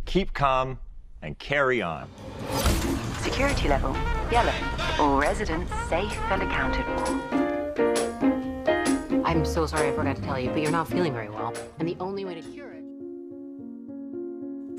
keep calm, and carry on. Security level, yellow. All residents safe and accounted for. I'm so sorry I forgot to tell you, but you're not feeling very well. And the only way to cure it...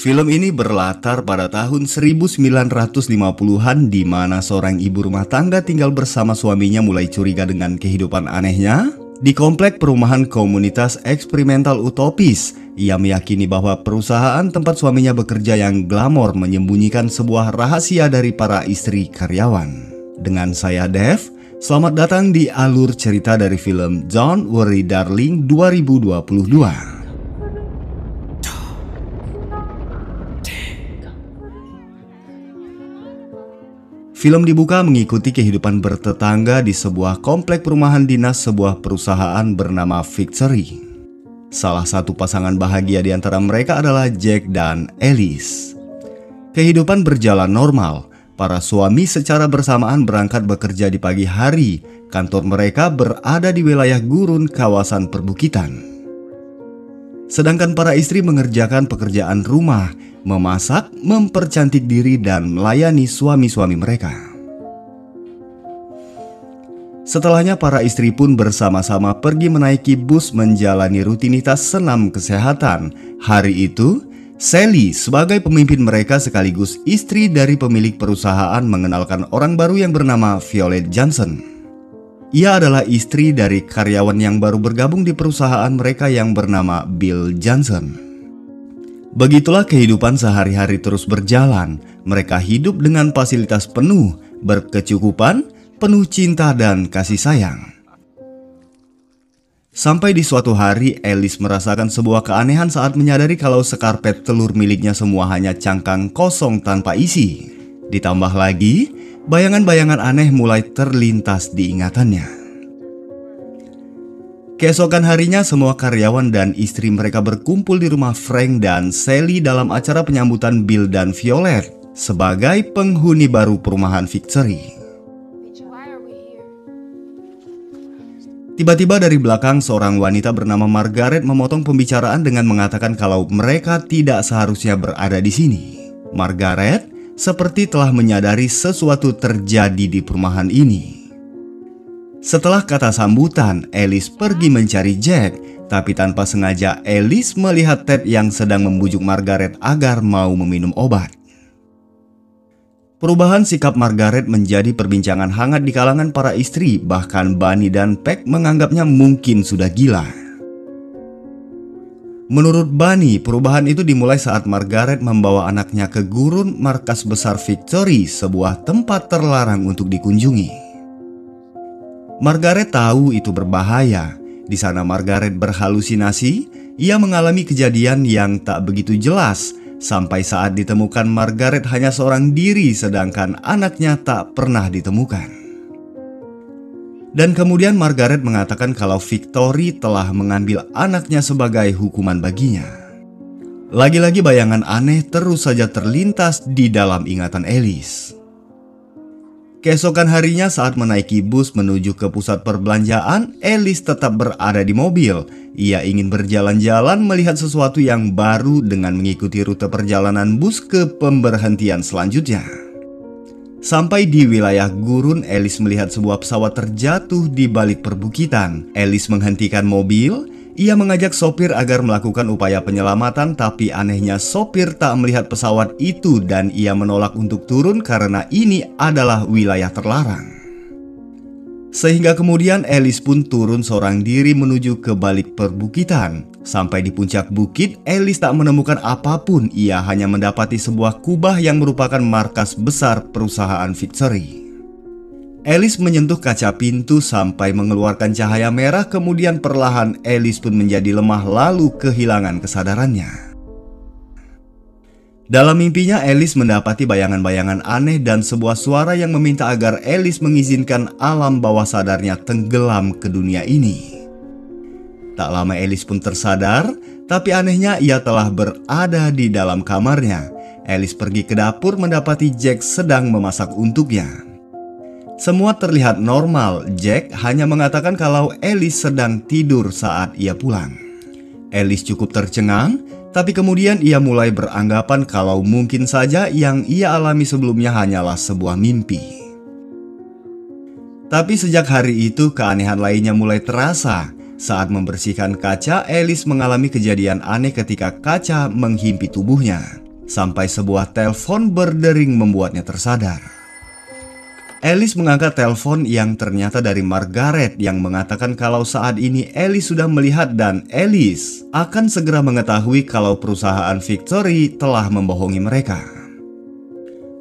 Film ini berlatar pada tahun 1950-an di mana seorang ibu rumah tangga tinggal bersama suaminya mulai curiga dengan kehidupan anehnya. Di komplek perumahan komunitas eksperimental utopis, ia meyakini bahwa perusahaan tempat suaminya bekerja yang glamor menyembunyikan sebuah rahasia dari para istri karyawan. Dengan saya Dev, selamat datang di alur cerita dari film Don't Worry Darling 2022. Film dibuka mengikuti kehidupan bertetangga di sebuah komplek perumahan dinas sebuah perusahaan bernama Victory. Salah satu pasangan bahagia di antara mereka adalah Jack dan Alice. Kehidupan berjalan normal. Para suami secara bersamaan berangkat bekerja di pagi hari. Kantor mereka berada di wilayah gurun kawasan perbukitan. Sedangkan para istri mengerjakan pekerjaan rumah, memasak, mempercantik diri, dan melayani suami-suami mereka. Setelahnya para istri pun bersama-sama pergi menaiki bus menjalani rutinitas senam kesehatan. Hari itu, Sally sebagai pemimpin mereka sekaligus istri dari pemilik perusahaan mengenalkan orang baru yang bernama Violet Johnson. Ia adalah istri dari karyawan yang baru bergabung di perusahaan mereka yang bernama Bill Johnson. Begitulah kehidupan sehari-hari terus berjalan. Mereka hidup dengan fasilitas penuh, berkecukupan, penuh cinta dan kasih sayang. Sampai di suatu hari, Alice merasakan sebuah keanehan saat menyadari kalau sekarpet telur miliknya semua hanya cangkang kosong tanpa isi. Ditambah lagi, bayangan-bayangan aneh mulai terlintas di ingatannya. Keesokan harinya semua karyawan dan istri mereka berkumpul di rumah Frank dan Sally dalam acara penyambutan Bill dan Violet sebagai penghuni baru perumahan Victory. Tiba-tiba dari belakang seorang wanita bernama Margaret memotong pembicaraan dengan mengatakan kalau mereka tidak seharusnya berada di sini. Margaret seperti telah menyadari sesuatu terjadi di perumahan ini. Setelah kata sambutan, Alice pergi mencari Jack, tapi tanpa sengaja Alice melihat Ted yang sedang membujuk Margaret agar mau meminum obat. Perubahan sikap Margaret menjadi perbincangan hangat di kalangan para istri, bahkan Bunny dan Peg menganggapnya mungkin sudah gila. Menurut Bunny, perubahan itu dimulai saat Margaret membawa anaknya ke gurun markas besar Victory, sebuah tempat terlarang untuk dikunjungi. Margaret tahu itu berbahaya. Di sana Margaret berhalusinasi, ia mengalami kejadian yang tak begitu jelas, sampai saat ditemukan Margaret hanya seorang diri sedangkan anaknya tak pernah ditemukan. Dan kemudian Margaret mengatakan kalau Victory telah mengambil anaknya sebagai hukuman baginya. Lagi-lagi bayangan aneh terus saja terlintas di dalam ingatan Alice. Keesokan harinya saat menaiki bus menuju ke pusat perbelanjaan, Alice tetap berada di mobil. Ia ingin berjalan-jalan melihat sesuatu yang baru dengan mengikuti rute perjalanan bus ke pemberhentian selanjutnya. Sampai di wilayah gurun, Alice melihat sebuah pesawat terjatuh di balik perbukitan. Alice menghentikan mobil. Ia mengajak sopir agar melakukan upaya penyelamatan, tapi anehnya sopir tak melihat pesawat itu dan ia menolak untuk turun karena ini adalah wilayah terlarang. Sehingga kemudian Alice pun turun seorang diri menuju ke balik perbukitan. Sampai di puncak bukit, Alice tak menemukan apapun. Ia hanya mendapati sebuah kubah yang merupakan markas besar perusahaan Victory. Alice menyentuh kaca pintu sampai mengeluarkan cahaya merah, kemudian perlahan Alice pun menjadi lemah lalu kehilangan kesadarannya. Dalam mimpinya Alice mendapati bayangan-bayangan aneh dan sebuah suara yang meminta agar Alice mengizinkan alam bawah sadarnya tenggelam ke dunia ini. Tak lama Alice pun tersadar, tapi anehnya ia telah berada di dalam kamarnya. Alice pergi ke dapur mendapati Jack sedang memasak untuknya. Semua terlihat normal. Jack hanya mengatakan kalau Alice sedang tidur saat ia pulang. Alice cukup tercengang Tapi kemudian ia mulai beranggapan kalau mungkin saja yang ia alami sebelumnya hanyalah sebuah mimpi. Tapi sejak hari itu keanehan lainnya mulai terasa. Saat membersihkan kaca, Alice mengalami kejadian aneh ketika kaca menghimpit tubuhnya. Sampai sebuah telepon berdering membuatnya tersadar. Alice mengangkat telepon yang ternyata dari Margaret yang mengatakan kalau saat ini Alice sudah melihat dan Alice akan segera mengetahui kalau perusahaan Victory telah membohongi mereka.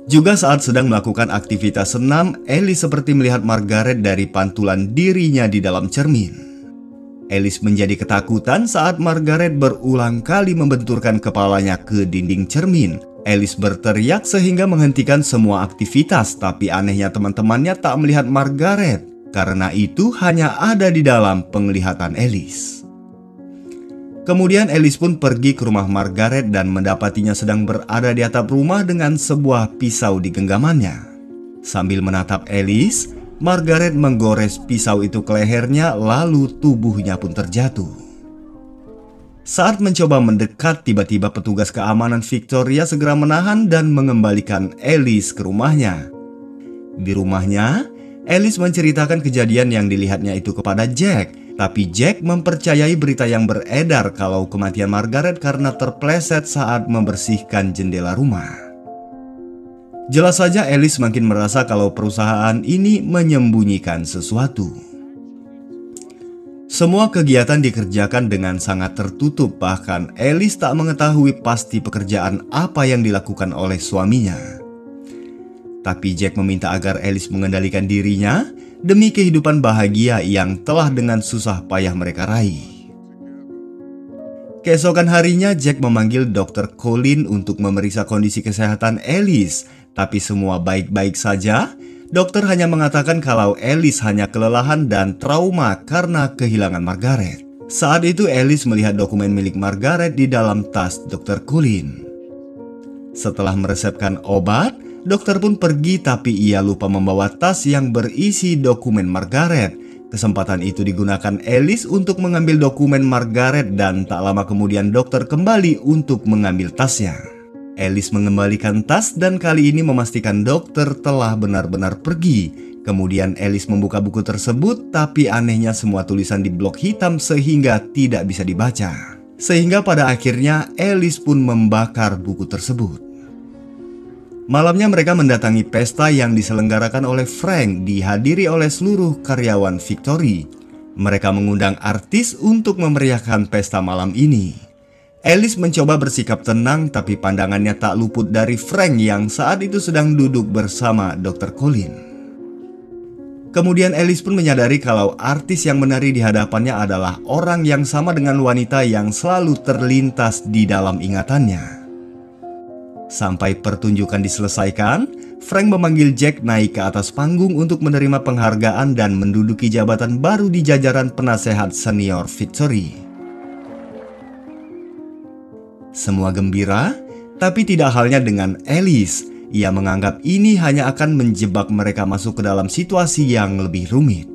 Juga saat sedang melakukan aktivitas senam, Alice seperti melihat Margaret dari pantulan dirinya di dalam cermin. Alice menjadi ketakutan saat Margaret berulang kali membenturkan kepalanya ke dinding cermin. Alice berteriak sehingga menghentikan semua aktivitas, tapi anehnya teman-temannya tak melihat Margaret. Karena itu hanya ada di dalam penglihatan Alice. Kemudian Alice pun pergi ke rumah Margaret dan mendapatinya sedang berada di atap rumah dengan sebuah pisau di genggamannya. Sambil menatap Alice, Margaret menggores pisau itu ke lehernya, lalu tubuhnya pun terjatuh. Saat mencoba mendekat, tiba-tiba petugas keamanan Victoria segera menahan dan mengembalikan Alice ke rumahnya. Di rumahnya, Alice menceritakan kejadian yang dilihatnya itu kepada Jack. Tapi Jack mempercayai berita yang beredar kalau kematian Margaret karena terpleset saat membersihkan jendela rumah. Jelas saja Alice makin merasa kalau perusahaan ini menyembunyikan sesuatu. Semua kegiatan dikerjakan dengan sangat tertutup, bahkan Alice tak mengetahui pasti pekerjaan apa yang dilakukan oleh suaminya. Tapi Jack meminta agar Alice mengendalikan dirinya demi kehidupan bahagia yang telah dengan susah payah mereka raih. Keesokan harinya Jack memanggil Dr. Colin untuk memeriksa kondisi kesehatan Alice. Tapi semua baik-baik saja. Dokter hanya mengatakan kalau Alice hanya kelelahan dan trauma karena kehilangan Margaret. Saat itu Alice melihat dokumen milik Margaret di dalam tas Dr. Colin. Setelah meresepkan obat, dokter pun pergi tapi ia lupa membawa tas yang berisi dokumen Margaret. Kesempatan itu digunakan Alice untuk mengambil dokumen Margaret dan tak lama kemudian dokter kembali untuk mengambil tasnya. Alice mengembalikan tas dan kali ini memastikan dokter telah benar-benar pergi. Kemudian Alice membuka buku tersebut, tapi anehnya semua tulisan di blok hitam sehingga tidak bisa dibaca. Sehingga pada akhirnya Alice pun membakar buku tersebut. Malamnya mereka mendatangi pesta yang diselenggarakan oleh Frank, dihadiri oleh seluruh karyawan Victory. Mereka mengundang artis untuk memeriahkan pesta malam ini. Alice mencoba bersikap tenang, tapi pandangannya tak luput dari Frank yang saat itu sedang duduk bersama Dr. Colin. Kemudian Alice pun menyadari kalau artis yang menari di hadapannya adalah orang yang sama dengan wanita yang selalu terlintas di dalam ingatannya. Sampai pertunjukan diselesaikan, Frank memanggil Jack naik ke atas panggung untuk menerima penghargaan dan menduduki jabatan baru di jajaran penasehat senior Victory. Semua gembira, tapi tidak halnya dengan Alice. Ia menganggap ini hanya akan menjebak mereka masuk ke dalam situasi yang lebih rumit.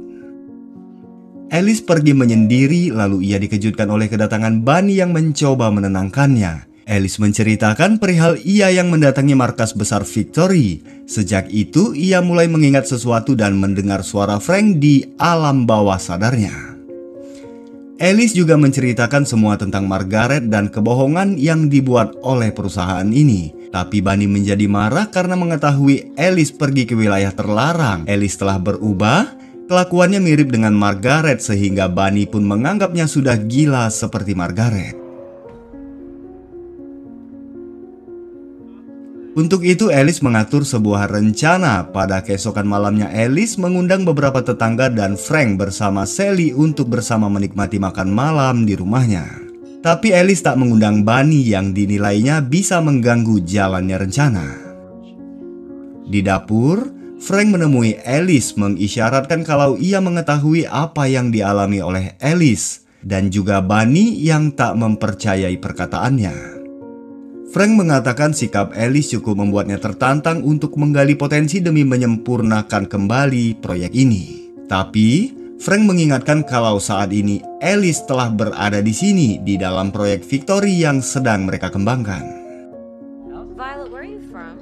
Alice pergi menyendiri, lalu ia dikejutkan oleh kedatangan Bunny yang mencoba menenangkannya. Alice menceritakan perihal ia yang mendatangi markas besar Victory. Sejak itu, ia mulai mengingat sesuatu dan mendengar suara Frank di alam bawah sadarnya. Alice juga menceritakan semua tentang Margaret dan kebohongan yang dibuat oleh perusahaan ini. Tapi Bunny menjadi marah karena mengetahui Alice pergi ke wilayah terlarang. Alice telah berubah, kelakuannya mirip dengan Margaret sehingga Bunny pun menganggapnya sudah gila seperti Margaret. Untuk itu Alice mengatur sebuah rencana. Pada keesokan malamnya Alice mengundang beberapa tetangga dan Frank bersama Sally untuk bersama menikmati makan malam di rumahnya. Tapi Alice tak mengundang Bunny yang dinilainya bisa mengganggu jalannya rencana. Di dapur, Frank menemui Alice mengisyaratkan kalau ia mengetahui apa yang dialami oleh Alice dan juga Bunny yang tak mempercayai perkataannya. Frank mengatakan sikap Alice cukup membuatnya tertantang untuk menggali potensi demi menyempurnakan kembali proyek ini. Tapi Frank mengingatkan kalau saat ini Alice telah berada di sini di dalam proyek Victory yang sedang mereka kembangkan. Violet, where are you from?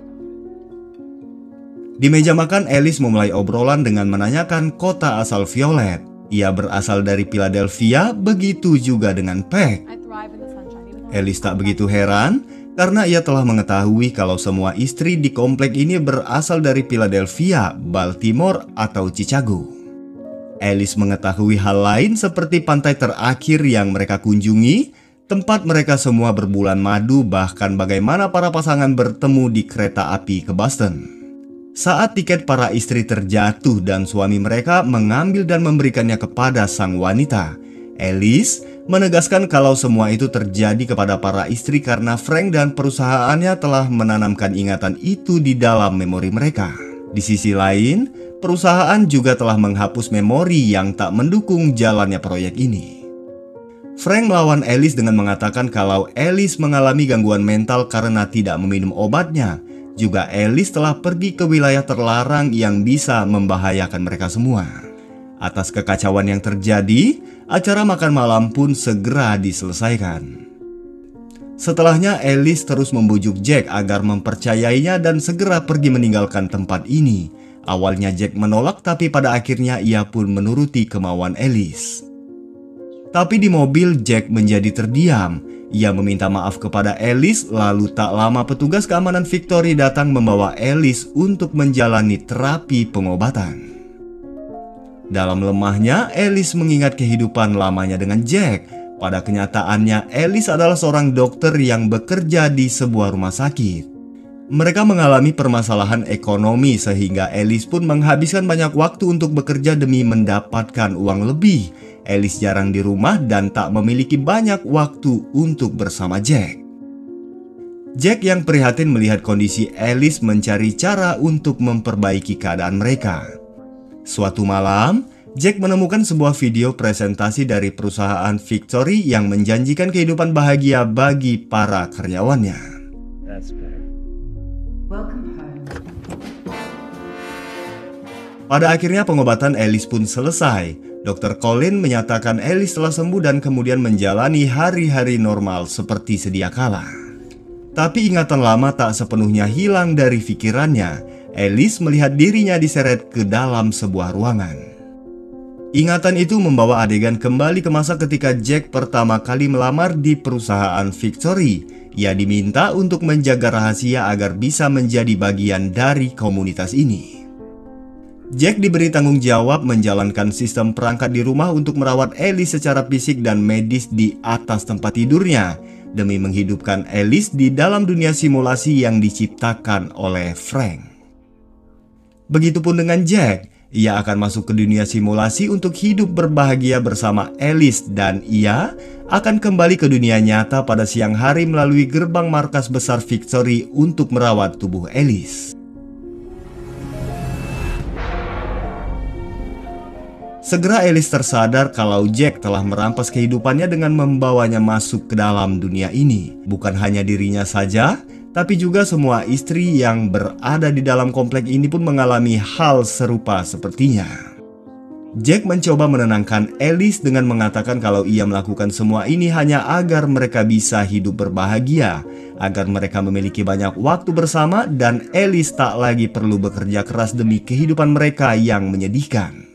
Di meja makan, Alice memulai obrolan dengan menanyakan kota asal Violet. Ia berasal dari Philadelphia, begitu juga dengan Peck. Alice tak begitu heran karena ia telah mengetahui kalau semua istri di komplek ini berasal dari Philadelphia, Baltimore, atau Chicago. Alice mengetahui hal lain seperti pantai terakhir yang mereka kunjungi, tempat mereka semua berbulan madu, bahkan bagaimana para pasangan bertemu di kereta api ke Boston. Saat tiket para istri terjatuh dan suami mereka mengambil dan memberikannya kepada sang wanita, Alice menegaskan kalau semua itu terjadi kepada para istri karena Frank dan perusahaannya telah menanamkan ingatan itu di dalam memori mereka. Di sisi lain, perusahaan juga telah menghapus memori yang tak mendukung jalannya proyek ini. Frank melawan Alice dengan mengatakan kalau Alice mengalami gangguan mental karena tidak meminum obatnya. Juga Alice telah pergi ke wilayah terlarang yang bisa membahayakan mereka semua. Atas kekacauan yang terjadi, acara makan malam pun segera diselesaikan. Setelahnya Alice terus membujuk Jack agar mempercayainya dan segera pergi meninggalkan tempat ini. Awalnya Jack menolak, tapi pada akhirnya ia pun menuruti kemauan Alice. Tapi di mobil Jack menjadi terdiam. Ia meminta maaf kepada Alice, lalu tak lama petugas keamanan Victory datang membawa Alice untuk menjalani terapi pengobatan. Dalam lemahnya, Alice mengingat kehidupan lamanya dengan Jack. Pada kenyataannya, Alice adalah seorang dokter yang bekerja di sebuah rumah sakit. Mereka mengalami permasalahan ekonomi sehingga Alice pun menghabiskan banyak waktu untuk bekerja demi mendapatkan uang lebih. Alice jarang di rumah dan tak memiliki banyak waktu untuk bersama Jack. Jack yang prihatin melihat kondisi Alice mencari cara untuk memperbaiki keadaan mereka. Suatu malam, Jack menemukan sebuah video presentasi dari perusahaan Victory yang menjanjikan kehidupan bahagia bagi para karyawannya. Pada akhirnya pengobatan Alice pun selesai. Dr. Colin menyatakan Alice telah sembuh dan kemudian menjalani hari-hari normal seperti sedia kala. Tapi ingatan lama tak sepenuhnya hilang dari pikirannya. Alice melihat dirinya diseret ke dalam sebuah ruangan. Ingatan itu membawa adegan kembali ke masa ketika Jack pertama kali melamar di perusahaan Victory. Ia diminta untuk menjaga rahasia agar bisa menjadi bagian dari komunitas ini. Jack diberi tanggung jawab menjalankan sistem perangkat di rumah untuk merawat Alice secara fisik dan medis di atas tempat tidurnya demi menghidupkan Alice di dalam dunia simulasi yang diciptakan oleh Frank. Begitupun dengan Jack, ia akan masuk ke dunia simulasi untuk hidup berbahagia bersama Alice dan ia akan kembali ke dunia nyata pada siang hari melalui gerbang markas besar Victory untuk merawat tubuh Alice. Segera Alice tersadar kalau Jack telah merampas kehidupannya dengan membawanya masuk ke dalam dunia ini. Bukan hanya dirinya saja, tapi juga semua istri yang berada di dalam komplek ini pun mengalami hal serupa sepertinya. Jack mencoba menenangkan Alice dengan mengatakan kalau ia melakukan semua ini hanya agar mereka bisa hidup berbahagia, agar mereka memiliki banyak waktu bersama dan Alice tak lagi perlu bekerja keras demi kehidupan mereka yang menyedihkan.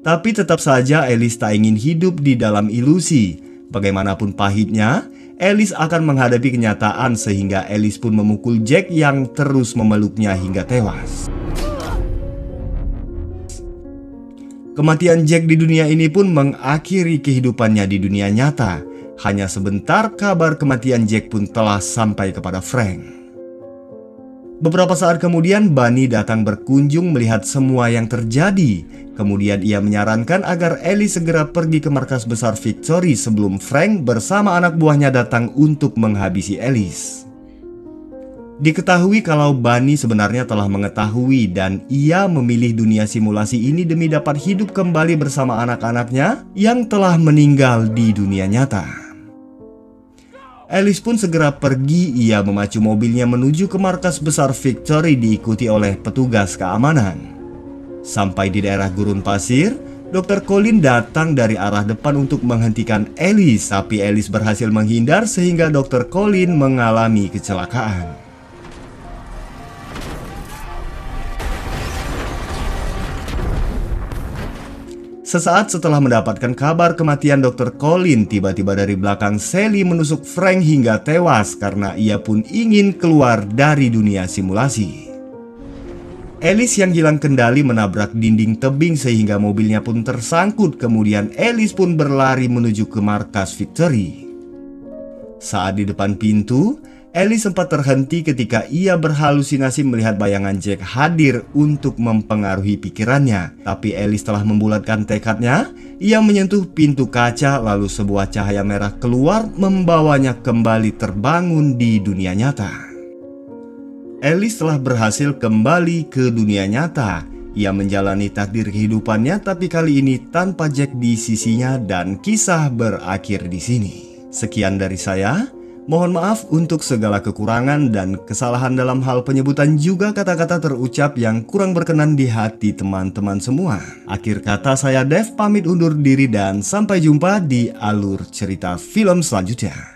Tapi tetap saja Alice tak ingin hidup di dalam ilusi. Bagaimanapun pahitnya, Alice akan menghadapi kenyataan sehingga Alice pun memukul Jack yang terus memeluknya hingga tewas. Kematian Jack di dunia ini pun mengakhiri kehidupannya di dunia nyata. Hanya sebentar kabar kematian Jack pun telah sampai kepada Frank. Beberapa saat kemudian Bunny datang berkunjung melihat semua yang terjadi. Kemudian ia menyarankan agar Alice segera pergi ke markas besar Victory sebelum Frank bersama anak buahnya datang untuk menghabisi Alice. Diketahui kalau Bunny sebenarnya telah mengetahui dan ia memilih dunia simulasi ini demi dapat hidup kembali bersama anak-anaknya yang telah meninggal di dunia nyata. Alice pun segera pergi. Ia memacu mobilnya menuju ke markas besar Victory diikuti oleh petugas keamanan. Sampai di daerah gurun pasir, Dr. Colin datang dari arah depan untuk menghentikan Alice, tapi Alice berhasil menghindar sehingga Dr. Colin mengalami kecelakaan. Sesaat setelah mendapatkan kabar kematian Dr. Colin, tiba-tiba dari belakang Sally menusuk Frank hingga tewas karena ia pun ingin keluar dari dunia simulasi. Alice yang hilang kendali menabrak dinding tebing sehingga mobilnya pun tersangkut. Kemudian Alice pun berlari menuju ke markas Victory. Saat di depan pintu, Alice sempat terhenti ketika ia berhalusinasi melihat bayangan Jack hadir untuk mempengaruhi pikirannya. Tapi Alice telah membulatkan tekadnya. Ia menyentuh pintu kaca, lalu sebuah cahaya merah keluar membawanya kembali terbangun di dunia nyata. Alice telah berhasil kembali ke dunia nyata. Ia menjalani takdir kehidupannya, tapi kali ini tanpa Jack di sisinya, dan kisah berakhir di sini. Sekian dari saya. Mohon maaf untuk segala kekurangan dan kesalahan dalam hal penyebutan, juga kata-kata terucap yang kurang berkenan di hati teman-teman semua. Akhir kata, saya Dev pamit undur diri dan sampai jumpa di alur cerita film selanjutnya.